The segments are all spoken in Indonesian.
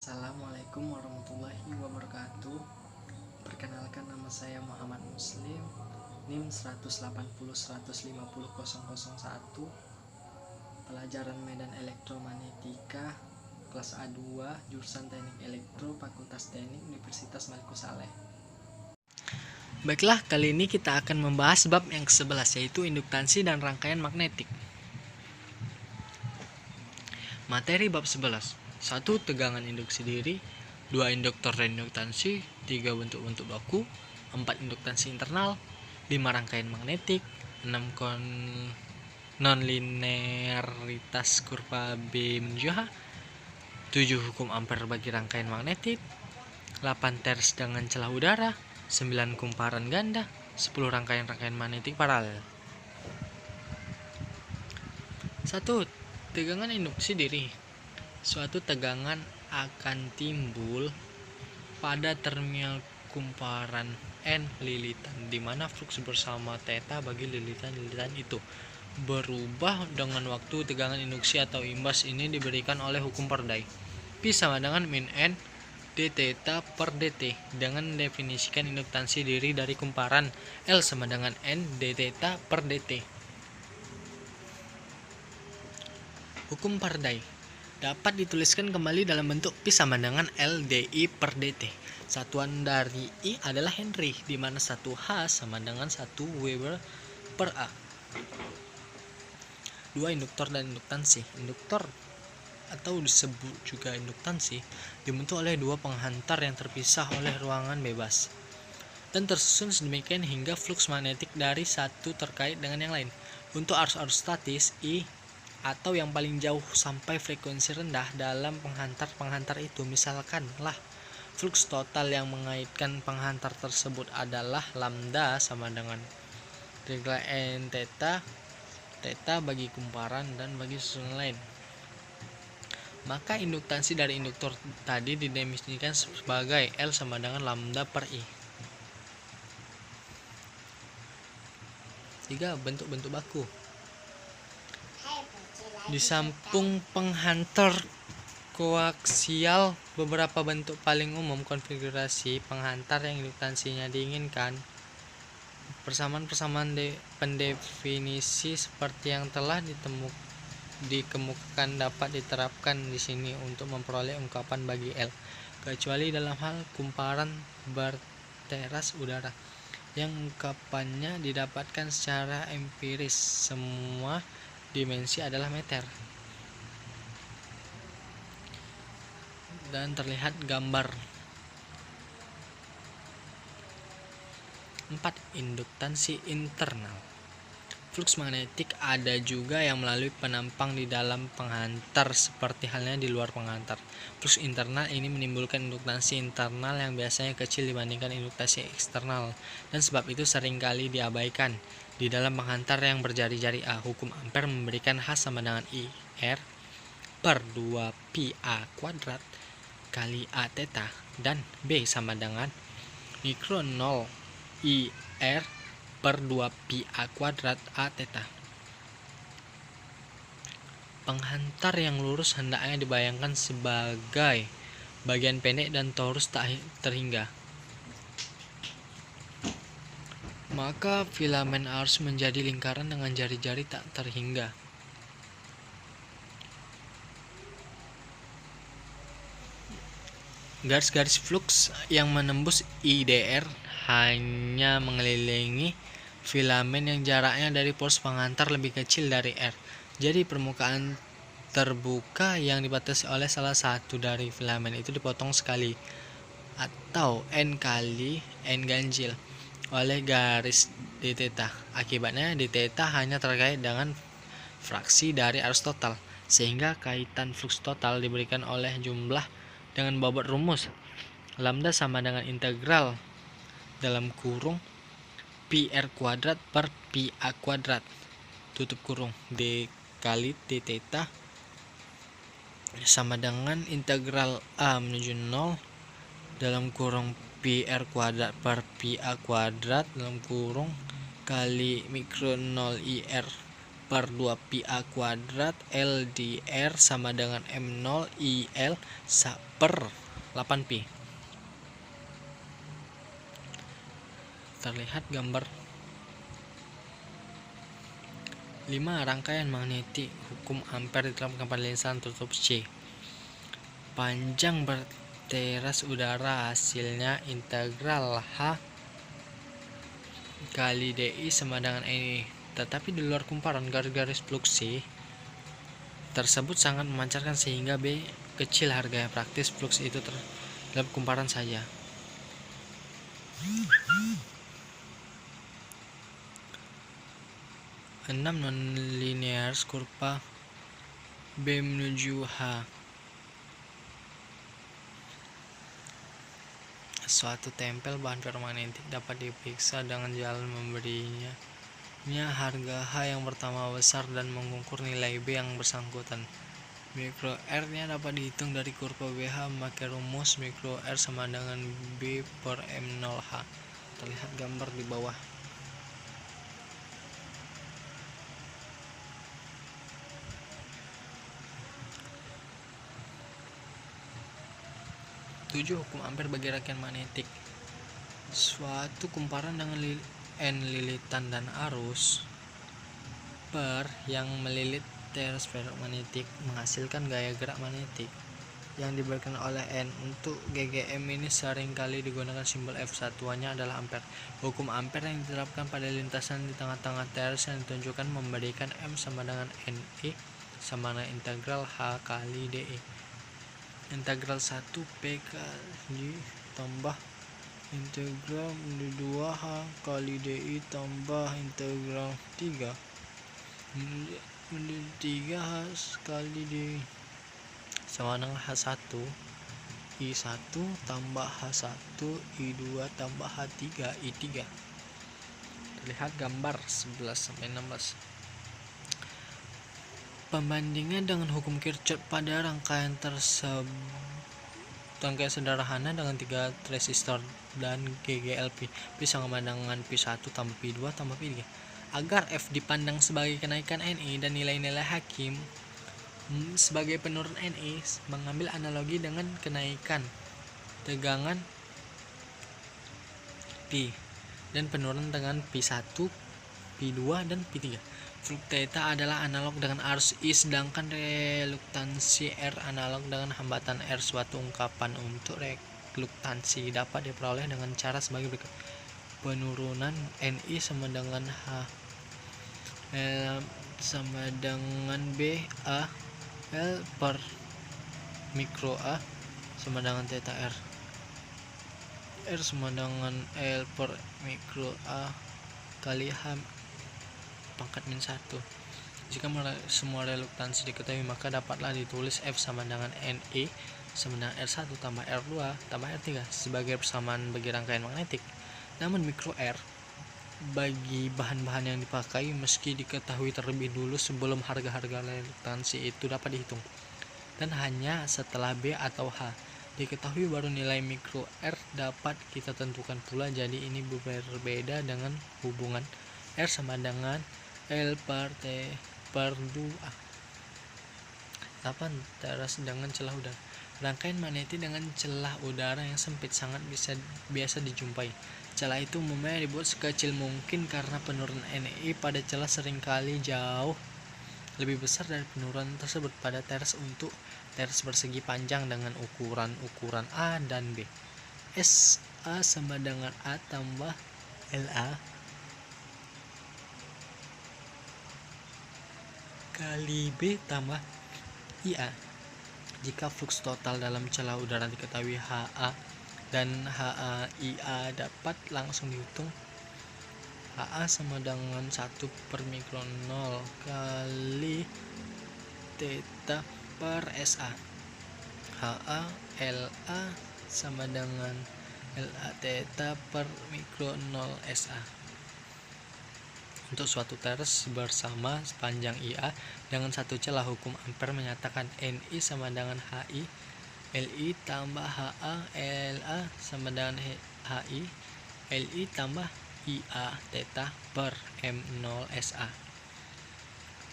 Assalamualaikum warahmatullahi wabarakatuh. Perkenalkan, nama saya Muhammad Muslim, NIM 180150001, pelajaran Medan Elektromagnetika, kelas A2, jurusan Teknik Elektro, Fakultas Teknik, Universitas Maliku Saleh. Baiklah, kali ini kita akan membahas bab yang ke-11, yaitu induktansi dan rangkaian magnetik. Materi bab 11: 1. Tegangan induksi diri. 2. Induktor dan induktansi. 3. Bentuk-bentuk baku. 4. Induktansi internal. 5. Rangkaian magnetik. 6. Nonlinearitas kurva B menuju H. 7. Hukum Ampere bagi rangkaian magnetik. 8. Teres dengan celah udara. 9. Kumparan ganda. 10. Rangkaian magnetik paralel. 1. Tegangan induksi diri. Suatu tegangan akan timbul pada terminal kumparan N lilitan, di mana flux bersama theta bagi lilitan-lilitan itu berubah dengan waktu. Tegangan induksi atau imbas ini diberikan oleh hukum Faraday. P sama dengan min N d theta per dt. Dengan mendefinisikan induktansi diri dari kumparan, L sama dengan N d theta per dt. Hukum Faraday dapat dituliskan kembali dalam bentuk P sama dengan L dI per dt. Satuan dari I adalah Henry, di mana 1 H sama dengan 1 Weber per A. 2. Induktor dan induktansi. Induktor atau disebut juga induktansi dibentuk oleh dua penghantar yang terpisah oleh ruangan bebas dan tersusun sedemikian hingga flux magnetik dari satu terkait dengan yang lain. Untuk arus-arus statis, I atau yang paling jauh sampai frekuensi rendah dalam penghantar-penghantar itu, misalkanlah flux total yang mengaitkan penghantar tersebut adalah lambda sama dengan integral n theta, theta bagi kumparan dan bagi susunan lain, maka induktansi dari induktor tadi didefinisikan sebagai L sama dengan lambda per I. 3. Bentuk-bentuk baku. Di samping penghantar koaksial, beberapa bentuk paling umum konfigurasi penghantar yang induktansinya diinginkan. Persamaan pendefinisi seperti yang telah dikemukakan dapat diterapkan di sini untuk memperoleh ungkapan bagi L, kecuali dalam hal kumparan berteras udara, yang ungkapannya didapatkan secara empiris. Semua dimensi adalah meter, dan terlihat gambar. 4. Induktansi internal. Flux magnetik ada juga yang melalui penampang di dalam penghantar seperti halnya di luar penghantar. Flux internal ini menimbulkan induktansi internal yang biasanya kecil dibandingkan induktansi eksternal, dan sebab itu seringkali diabaikan. Di dalam penghantar yang berjari-jari A, hukum Ampere memberikan H sama dengan I R per 2 pi A kuadrat kali A theta, dan B sama dengan mikro 0 I R per 2 pi A kuadrat A theta. Penghantar yang lurus hendaknya dibayangkan sebagai bagian pendek dan torus tak terhingga. Maka filamen harus menjadi lingkaran dengan jari-jari tak terhingga. Garis-garis flux yang menembus IDR hanya mengelilingi filamen yang jaraknya dari poros penghantar lebih kecil dari R. Jadi permukaan terbuka yang dibatasi oleh salah satu dari filamen itu dipotong sekali, atau N kali N ganjil, oleh garis d theta. Akibatnya d theta hanya terkait dengan fraksi dari arus total, sehingga kaitan flux total diberikan oleh jumlah dengan bobot rumus lambda sama dengan integral dalam kurung pi r kuadrat per pi a kuadrat tutup kurung d kali d theta sama dengan integral a menuju 0 dalam kurung pi r kuadrat per pi a kuadrat dalam kurung kali mikro 0 i r per 2 pi A kuadrat L di R sama dengan M0 IL per 8 pi. Terlihat gambar 5. Rangkaian magnetik hukum Ampere diterapkan pada lintasan tertutup C. Panjang berteras udara hasilnya integral H kali DI sama dengan NI. Tetapi di luar kumparan garis-garis flux C tersebut sangat memancarkan sehingga B kecil harganya. Praktis flux itu dalam kumparan saja. 6. Nonlinear kurva B menuju H. Suatu tempel bahan ferromagnetik dapat diperiksa dengan jalan memberinya harga H yang pertama besar dan mengukur nilai B yang bersangkutan. Mikro R-nya dapat dihitung dari kurva BH memakai rumus mikro R sama dengan B per M0H. Terlihat gambar di bawah. 7. Hukum Ampere bagi rangkaian magnetik. Suatu kumparan dengan N lilitan dan arus per yang melilit teras ferromagnetik menghasilkan gaya gerak magnetik yang diberikan oleh N. Untuk GGM ini seringkali digunakan simbol F, satuannya adalah ampere. Hukum Ampere yang diterapkan pada lintasan di tengah-tengah teras yang ditunjukkan memberikan M sama dengan NI sama dengan integral H kali DI. Integral 1 P kali tambah integral 2H kali DI tambah integral 3 3H kali DI sama dengan H1 I1 tambah H1 I2 tambah H3 I3. Terlihat gambar 11-16. Pembandingan dengan hukum Kirchhoff pada rangkaian sederhana dengan 3 resistor dan GGLP P sama dengan P1 tambah P2 tambah P3. Agar F dipandang sebagai kenaikan NI dan nilai-nilai hakim sebagai penurun NI, mengambil analogi dengan kenaikan tegangan P dan penurunan dengan P1, P2 dan P3. Flux theta adalah analog dengan arus I, sedangkan reluktansi R analog dengan hambatan R. Suatu ungkapan untuk reluktansi dapat diperoleh dengan cara sebagai berikut. Penurunan NI sama dengan H L sama dengan B A L per mikro A sama dengan theta R. R sama dengan L per mikro A kali H pangkat min 1. Jika semua reluktansi diketahui, maka dapatlah ditulis F sama dengan NI sama dengan R1 tambah R2 tambah R3 sebagai persamaan bagi rangkaian magnetik. Namun mikro R bagi bahan-bahan yang dipakai meski diketahui terlebih dulu sebelum harga-harga reluktansi itu dapat dihitung, dan hanya setelah B atau H diketahui baru nilai mikro R dapat kita tentukan pula. Jadi ini berbeda dengan hubungan R sama dengan L per T per 2A. 8. Teras dengan celah udara. Rangkaian magnetik dengan celah udara yang sempit sangat biasa dijumpai. Celah itu umumnya dibuat sekecil mungkin karena penurunan NI pada celah seringkali jauh lebih besar dari penurunan tersebut pada teras. Untuk teras persegi panjang dengan ukuran A dan B, SA sama dengan A tambah LA kali B tambah IA. Jika flux total dalam celah udara diketahui HA dan HA/IA dapat langsung dihitung. HA sama dengan 1 per mikron 0 kali theta per SA. HA LA sama dengan LA theta per mikron 0 SA. Untuk suatu teras bersama sepanjang IA dengan satu celah, hukum Ampere menyatakan NI sama dengan HI LI tambah HA LA sama dengan HI LI tambah IA theta per M0 SA.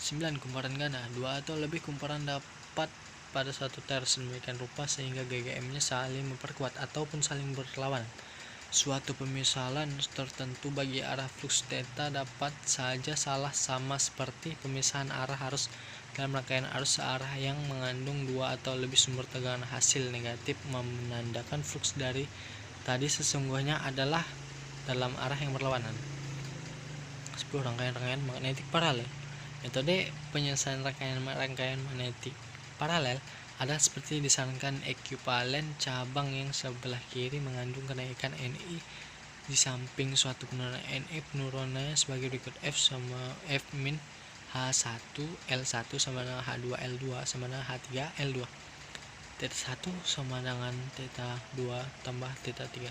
9. Kumparan ganda. 2 atau lebih kumparan dapat pada satu teres demikian rupa sehingga GGM-nya saling memperkuat ataupun saling berlawan. Suatu pemisalan tertentu bagi arah flux theta dapat saja salah, sama seperti pemisahan arah arus dalam rangkaian arus searah yang mengandung 2 atau lebih sumber tegangan. Hasil negatif menandakan flux dari tadi sesungguhnya adalah dalam arah yang berlawanan. 10. Rangkaian magnetik paralel. Metode penyelesaian rangkaian magnetik paralel adalah seperti disarankan ekuivalen cabang yang sebelah kiri mengandung kenaikan Ni di samping suatu penurunan Ne. Penurunannya sebagai berikut: F sama F min H1 L1 sama dengan H2 L2 sama dengan H3 L2. Theta 1 sama dengan theta 2 tambah theta 3.